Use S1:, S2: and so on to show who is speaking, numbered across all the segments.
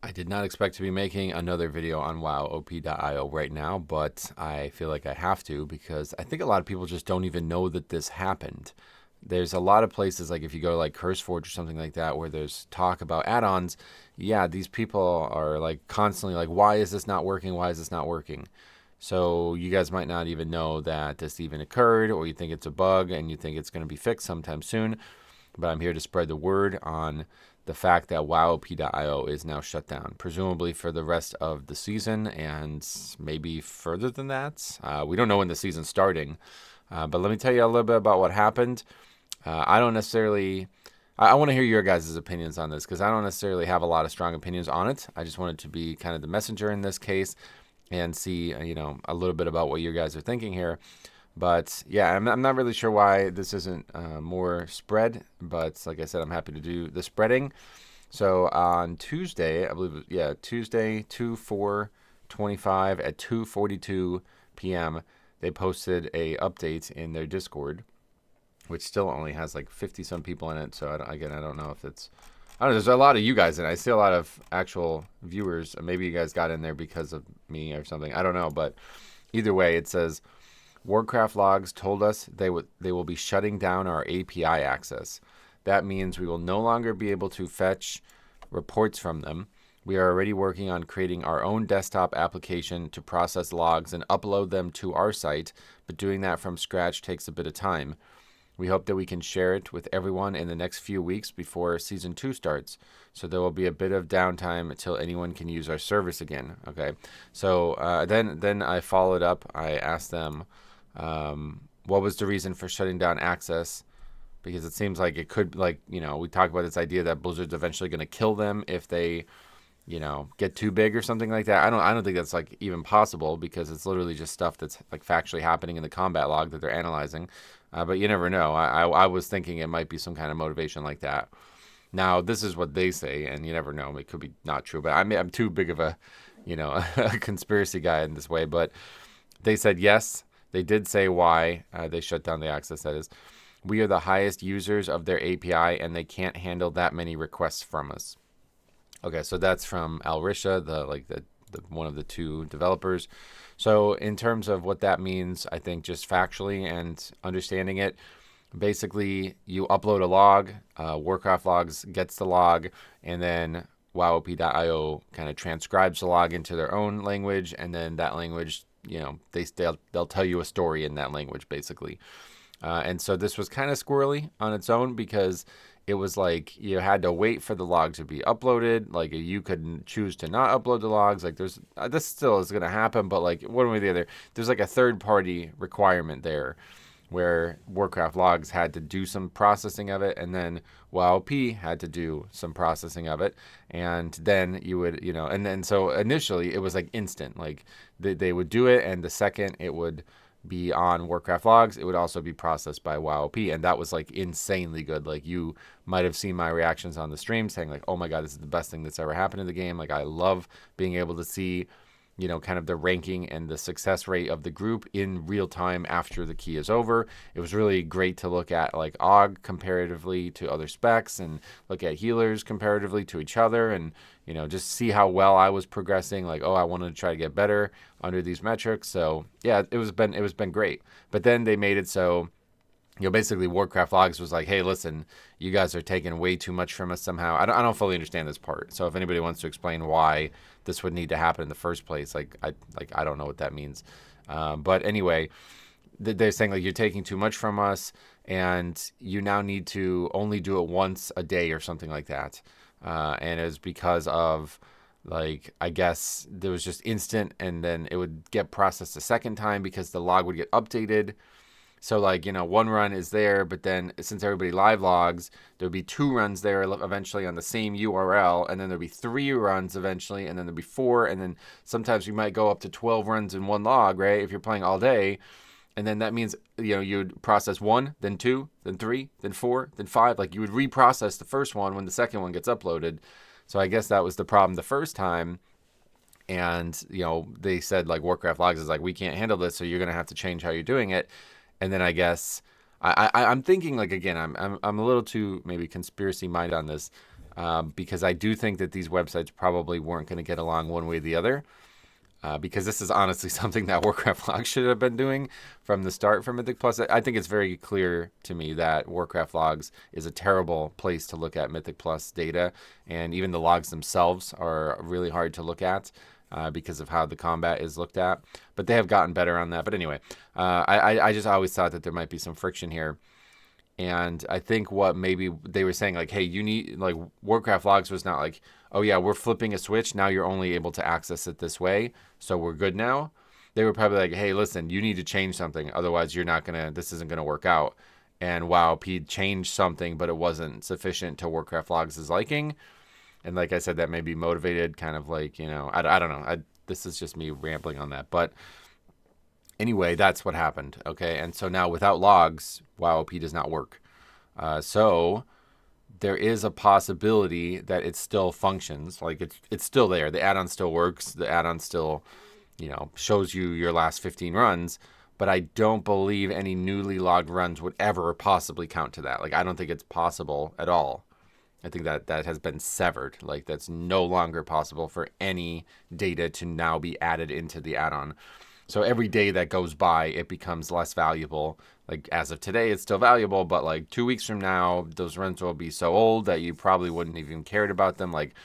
S1: I did not expect to be making another video on WoWopIO right now, but I feel like I have to because I think a lot of people just don't even know that this happened. There's a lot of places, like if you go to like CurseForge or something like that, where there's talk about add-ons. Yeah, these people are like constantly like, why is this not working? Why is this not working? So you guys might not even know that this even occurred, or you think it's a bug and you think it's going to be fixed sometime soon. But I'm here to spread the word on the fact that WoWopIO is now shut down, presumably for the rest of the season and maybe further than that. We don't know when the season's starting, but let me tell you a little bit about what happened. I don't necessarily. I want to hear your guys' opinions on this because I don't necessarily have a lot of strong opinions on it. I just wanted to be kind of the messenger in this case and see, a little bit about what you guys are thinking here. But yeah, I'm not really sure why this isn't more spread. But like I said, I'm happy to do the spreading. So on Tuesday, I believe, yeah, Tuesday, 2/4/25 at 2:42 p.m., they posted a update in their Discord, which still only has like 50 some people in it. So again, I don't know if it's. I don't know. There's a lot of you guys in it. I see a lot of actual viewers. Maybe you guys got in there because of me or something. I don't know. But either way, it says Warcraft logs told us they will be shutting down our API access. That means we will no longer be able to fetch reports from them. We are already working on creating our own desktop application to process logs and upload them to our site, but doing that from scratch takes a bit of time. We hope that we can share it with everyone in the next few weeks before season 2 starts. So there will be a bit of downtime until anyone can use our service again. Okay. So then I followed up. I asked them what was the reason for shutting down access, because it seems like it could, like, we talk about this idea that Blizzard's eventually going to kill them if they get too big or something like that. I don't think that's like even possible because it's literally just stuff that's like factually happening in the combat log that they're analyzing. But you never know. I was thinking it might be some kind of motivation like that. Now this is what they say, and you never know. It could be not true, but I'm too big of a a conspiracy guy in this way. But they said yes. They did say why they shut down the access. That is, we are the highest users of their API, and they can't handle that many requests from us. Okay, so that's from Alrisha, the one of the two developers. So in terms of what that means, I think just factually and understanding it, basically you upload a log, Warcraft Logs gets the log, and then WoWopIO kind of transcribes the log into their own language, and then that language, they'll tell you a story in that language basically. And so this was kind of squirrely on its own because it was like you had to wait for the log to be uploaded. Like you could choose to not upload the logs. Like there's this still is going to happen, but like one way or the other, there's like a third party requirement there where Warcraft logs had to do some processing of it, and then WoWP had to do some processing of it, and then you would, and then so initially it was like instant, like they would do it, and the second it would be on Warcraft logs, it would also be processed by WoWP, and that was like insanely good. Like you might have seen my reactions on the stream saying like, "Oh my god, this is the best thing that's ever happened in the game." Like I love being able to see kind of the ranking and the success rate of the group in real time after the key is over. It was really great to look at like AUG comparatively to other specs and look at healers comparatively to each other and, just see how well I was progressing. Like, oh, I wanted to try to get better under these metrics. So yeah, it was been great. But then they made it so basically Warcraft Logs was like, hey, listen, you guys are taking way too much from us somehow. I don't fully understand this part. So if anybody wants to explain why this would need to happen in the first place, I don't know what that means. But anyway, they're saying like you're taking too much from us, and you now need to only do it once a day or something like that. And it was because of like I guess there was just instant, and then it would get processed a second time because the log would get updated. So like, one run is there, but then since everybody live logs, there'll be 2 runs there eventually on the same URL, and then there'll be 3 runs eventually, and then there'll be 4, and then sometimes we might go up to 12 runs in one log, right? If you're playing all day. And then that means, you'd process 1, then 2, then 3, then 4, then 5. Like you would reprocess the first one when the second one gets uploaded. So I guess that was the problem the first time. And, they said like Warcraft Logs is like, we can't handle this, so you're going to have to change how you're doing it. And then I guess I'm thinking like, again, I'm a little too maybe conspiracy minded on this. because I do think that these websites probably weren't going to get along one way or the other. Because this is honestly something that Warcraft Logs should have been doing from the start for Mythic Plus. I think it's very clear to me that Warcraft Logs is a terrible place to look at Mythic Plus data, and even the logs themselves are really hard to look at because of how the combat is looked at. But they have gotten better on that. But anyway, I just always thought that there might be some friction here. And I think what maybe they were saying, like, hey, you need, like, Warcraft Logs was not like, oh, yeah, we're flipping a switch. Now you're only able to access it this way. So we're good now. They were probably like, hey, listen, you need to change something. Otherwise, you're not going to, this isn't going to work out. And WoWP changed something, but it wasn't sufficient to Warcraft Logs' liking. And like I said, that may be motivated, kind of like, you know, I don't know. This is just me rambling on that. But anyway, that's what happened, okay? And so now without logs, WoWOP does not work. So there is a possibility that it still functions. Like it's still there. The add-on still works. The add-on still, you know, shows you your last 15 runs. But I don't believe any newly logged runs would ever possibly count to that. Like, I don't think it's possible at all. I think that has been severed. Like, that's no longer possible for any data to now be added into the add-on. So every day that goes by, it becomes less valuable. Like, as of today, it's still valuable, but like 2 weeks from now, those runs will be so old that you probably wouldn't even cared about them. Like,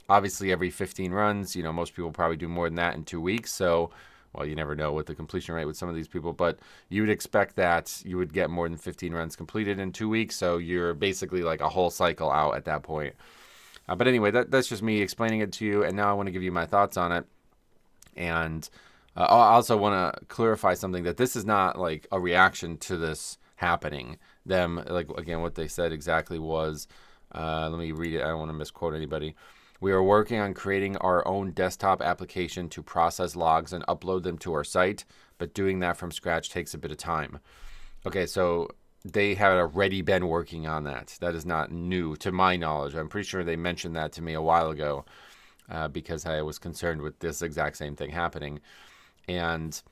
S1: obviously, every 15 runs, you know, most people probably do more than that in 2 weeks. So, well, you never know what the completion rate with some of these people, but you would expect that you would get more than 15 runs completed in 2 weeks. So you're basically like a whole cycle out at that point. But anyway, that's just me explaining it to you. And now I want to give you my thoughts on it. And I also want to clarify something, that this is not like a reaction to this happening. Them, like, again, what they said exactly was, let me read it. I don't want to misquote anybody. We are working on creating our own desktop application to process logs and upload them to our site, but doing that from scratch takes a bit of time. Okay, so they had already been working on that. That is not new to my knowledge. I'm pretty sure they mentioned that to me a while ago because I was concerned with this exact same thing happening. And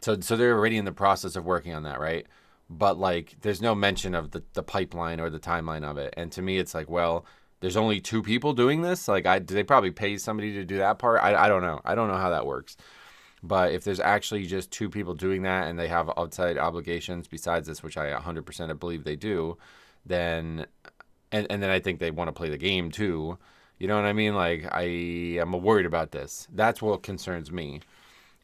S1: so they're already in the process of working on that, right? But like, there's no mention of the pipeline or the timeline of it. And to me, it's like, well, there's only 2 people doing this. Like, do they probably pay somebody to do that part? I don't know. I don't know how that works. But if there's actually just 2 people doing that and they have outside obligations besides this, which I 100% believe they do, then, and then I think they want to play the game too. You know what I mean? Like, I am worried about this. That's what concerns me,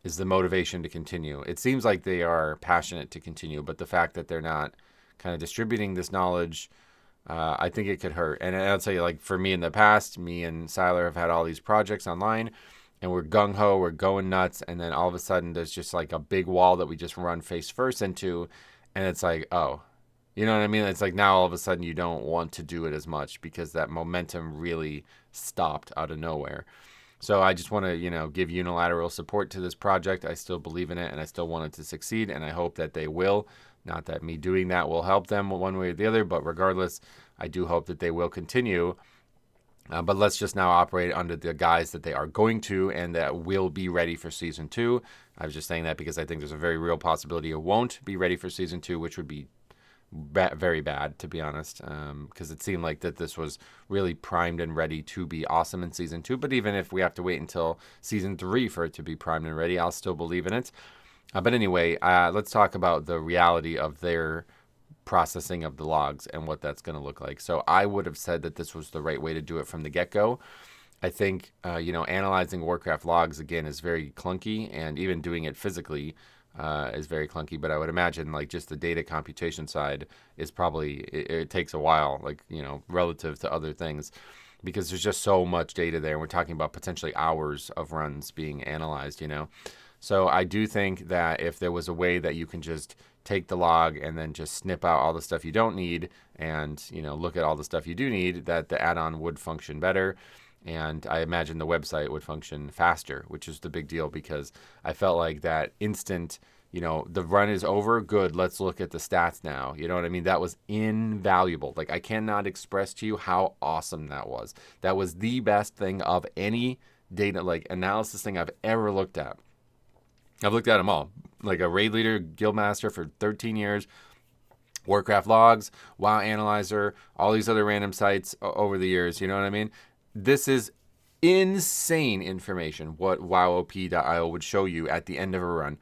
S1: is the motivation to continue. It seems like they are passionate to continue, but the fact that they're not kind of distributing this knowledge, I think it could hurt. And I'll tell you, like, for me in the past, me and Siler have had all these projects online, and we're gung-ho, we're going nuts, and then all of a sudden there's just like a big wall that we just run face first into, and it's like, oh, you know what I mean? It's like now all of a sudden you don't want to do it as much because that momentum really stopped out of nowhere. So I just want to, you know, give unilateral support to this project. I still believe in it, and I still want it to succeed, and I hope that they will. Not that me doing that will help them one way or the other, but regardless, I do hope that they will continue. But let's just now operate under the guise that they are going to, and that will be ready for Season 2. I was just saying that because I think there's a very real possibility it won't be ready for Season 2, which would be very bad, to be honest, because it seemed like that this was really primed and ready to be awesome in Season 2. But even if we have to wait until Season 3 for it to be primed and ready, I'll still believe in it. But anyway, let's talk about the reality of their processing of the logs and what that's going to look like. So I would have said that this was the right way to do it from the get-go. I think, you know, analyzing Warcraft logs, again, is very clunky, and even doing it physically is very clunky. But I would imagine, like, just the data computation side is probably, it takes a while, like, you know, relative to other things, because there's just so much data there. And we're talking about potentially hours of runs being analyzed, you know. So I do think that if there was a way that you can just take the log and then just snip out all the stuff you don't need and, you know, look at all the stuff you do need, that the add-on would function better. And I imagine the website would function faster, which is the big deal, because I felt like that instant, you know, the run is over, good, let's look at the stats now. You know what I mean? That was invaluable. Like, I cannot express to you how awesome that was. That was the best thing of any data, like, analysis thing I've ever looked at. I've looked at them all. Like a raid leader, guildmaster for 13 years. Warcraft logs, WoW Analyzer, all these other random sites over the years. You know what I mean? This is insane information what WoWopIO would show you at the end of a run.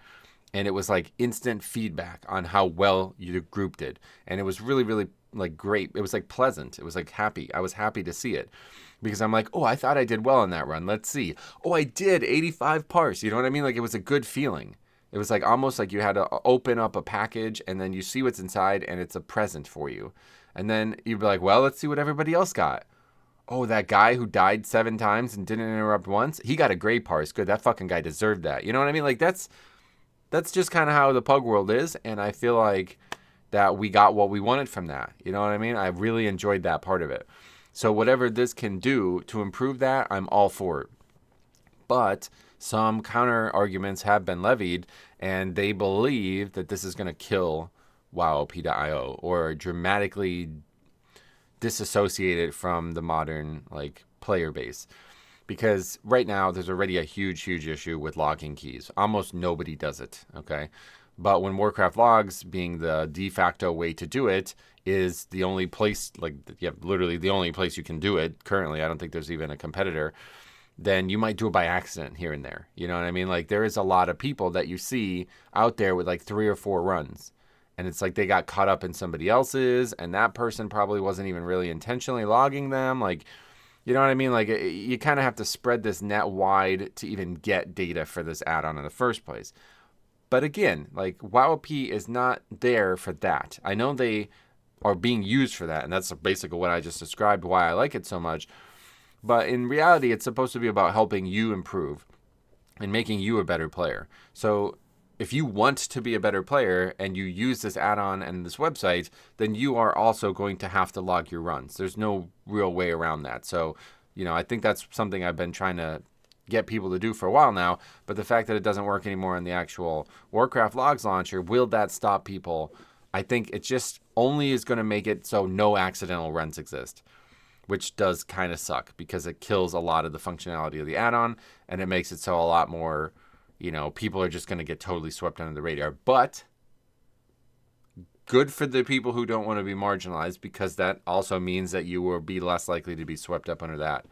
S1: And it was like instant feedback on how well your group did. And it was really, really like great. It was like pleasant. It was like happy. I was happy to see it because I'm like, oh, I thought I did well on that run. Let's see. Oh, I did 85 parse. You know what I mean? Like it was a good feeling. It was like almost like you had to open up a package and then you see what's inside and it's a present for you. And then you'd be like, well, let's see what everybody else got. Oh, that guy who died 7 times and didn't interrupt once, he got a great parse. Good. That fucking guy deserved that. You know what I mean? Like that's just kind of how the pug world is. And I feel like that we got what we wanted from that. You know what I mean? I really enjoyed that part of it. So whatever this can do to improve that, I'm all for it. But some counter arguments have been levied, and they believe that this is going to kill WoWopIO or dramatically disassociate it from the modern like player base. Because right now there's already a huge issue with logging keys. Almost nobody does it, okay? But when Warcraft logs, being the de facto way to do it, is the only place, like, yeah, literally the only place you can do it currently. I don't think there's even a competitor. Then you might do it by accident here and there. You know what I mean? Like, there is a lot of people that you see out there with like 3 or 4 runs. And it's like they got caught up in somebody else's, and that person probably wasn't even really intentionally logging them. Like, you know what I mean? Like, you kind of have to spread this net wide to even get data for this add-on in the first place. But again, like, WoWop is not there for that. I know they are being used for that, and that's basically what I just described, why I like it so much. But in reality, it's supposed to be about helping you improve and making you a better player. So if you want to be a better player and you use this add-on and this website, then you are also going to have to log your runs. There's no real way around that. So, you know, I think that's something I've been trying to get people to do for a while now. But the fact that it doesn't work anymore in the actual Warcraft logs launcher, will that stop people? I think it just only is going to make it so no accidental runs exist, which does kind of suck because it kills a lot of the functionality of the add-on, and it makes it so a lot more, you know, people are just going to get totally swept under the radar. But good for the people who don't want to be marginalized, because that also means that you will be less likely to be swept up under that,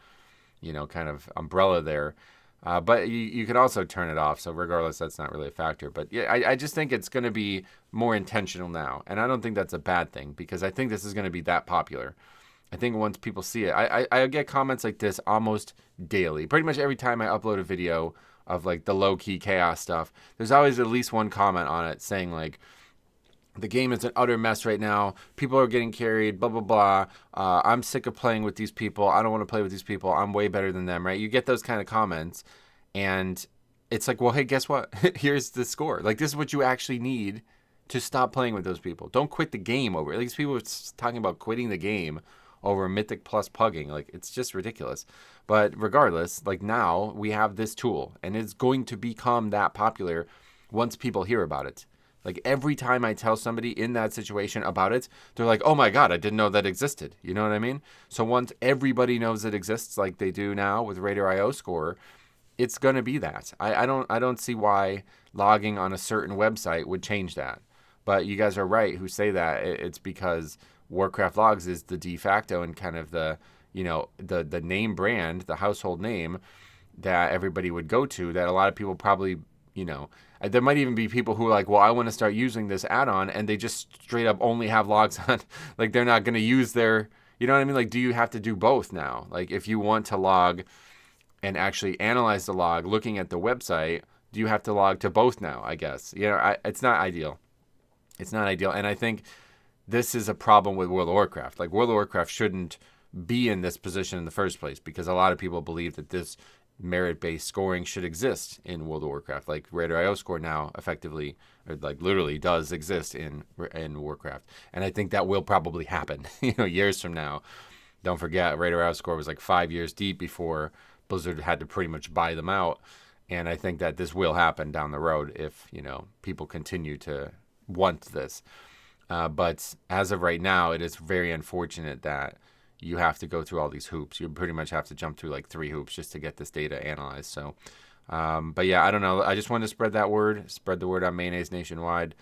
S1: you know, kind of umbrella there. But you could also turn it off. So regardless, that's not really a factor. But yeah, I just think it's going to be more intentional now. And I don't think that's a bad thing, because I think this is going to be that popular. I think once people see it, I get comments like this almost daily. Pretty much every time I upload a video of like the low-key chaos stuff, there's always at least one comment on it saying like, the game is an utter mess right now. People are getting carried, blah, blah, blah. I'm sick of playing with these people. I don't want to play with these people. I'm way better than them, right? You get those kind of comments, and it's like, well, hey, guess what? Here's the score. Like, this is what you actually need to stop playing with those people. Don't quit the game over it. These people are talking about quitting the game over Mythic plus pugging. Like, it's just ridiculous. But regardless, like, now we have this tool, and it's going to become that popular once people hear about it. Like, every time I tell somebody in that situation about it, they're like, oh my God, I didn't know that existed. You know what I mean? So once everybody knows it exists like they do now with Raider.io score, it's going to be that. I don't see why logging on a certain website would change that. But you guys are right who say that. It's because Warcraft logs is the de facto and kind of the, you know, the name brand, the household name that everybody would go to, that a lot of people probably, you know, there might even be people who are like, well, I want to start using this add-on, and they just straight up only have logs on. Like, they're not going to use their, you know what I mean? Like, do you have to do both now? Like, if you want to log and actually analyze the log looking at the website, do you have to log to both now, I guess? You know, it's not ideal. It's not ideal. And I think this is a problem with World of Warcraft. Like, World of Warcraft shouldn't be in this position in the first place, because a lot of people believe that this merit-based scoring should exist in World of Warcraft. Like, Raider.io score now effectively, or like literally does exist in Warcraft. And I think that will probably happen, you know, years from now. Don't forget, Raider.io score was like 5 years deep before Blizzard had to pretty much buy them out. And I think that this will happen down the road if, you know, people continue to want this. But as of right now, it is very unfortunate that you have to go through all these hoops. You pretty much have to jump through like 3 hoops just to get this data analyzed. So, but yeah, I don't know. I just wanted to spread that word, spread the word on Mayonnaise nationwide.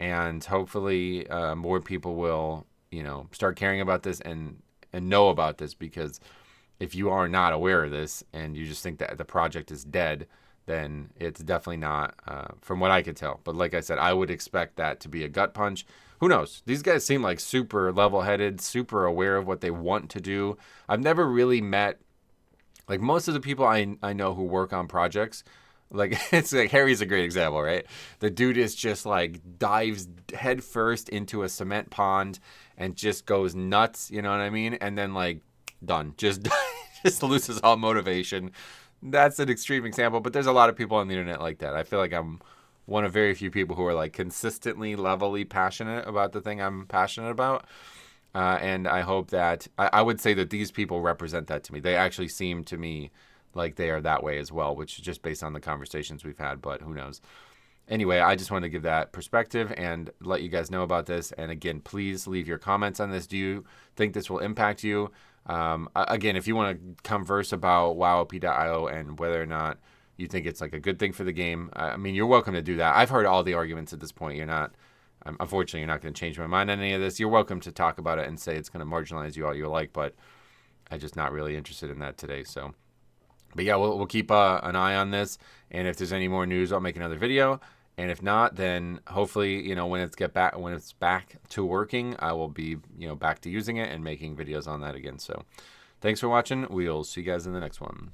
S1: and hopefully more people will, start caring about this and know about this, because if you are not aware of this and you just think that the project is dead, then it's definitely not, from what I could tell. But like I said, I would expect that to be a gut punch. Who knows? These guys seem like super level-headed, super aware of what they want to do. I've never really met, like, most of the people I know who work on projects, like, it's like Harry's a great example, right? The dude is just like dives headfirst into a cement pond and just goes nuts, you know what I mean? And then like done, just just loses all motivation. That's an extreme example, but there's a lot of people on the internet like that. I feel like I'm one of very few people who are like consistently, levelly passionate about the thing I'm passionate about. And I hope that I would say that these people represent that to me. They actually seem to me like they are that way as well, which is just based on the conversations we've had, but who knows. Anyway, I just wanted to give that perspective and let you guys know about this. And again, please leave your comments on this. Do you think this will impact you? Again, if you want to converse about WoWopIO and whether or not you think it's like a good thing for the game, I mean, you're welcome to do that. I've heard all the arguments at this point. Unfortunately, you're not going to change my mind on any of this. You're welcome to talk about it and say it's going to marginalize you all you like, but I'm just not really interested in that today. So, but yeah, we'll keep an eye on this, and if there's any more news, I'll make another video. And if not, then hopefully, when it's back to working, I will be, back to using it and making videos on that again. So, thanks for watching. We'll see you guys in the next one.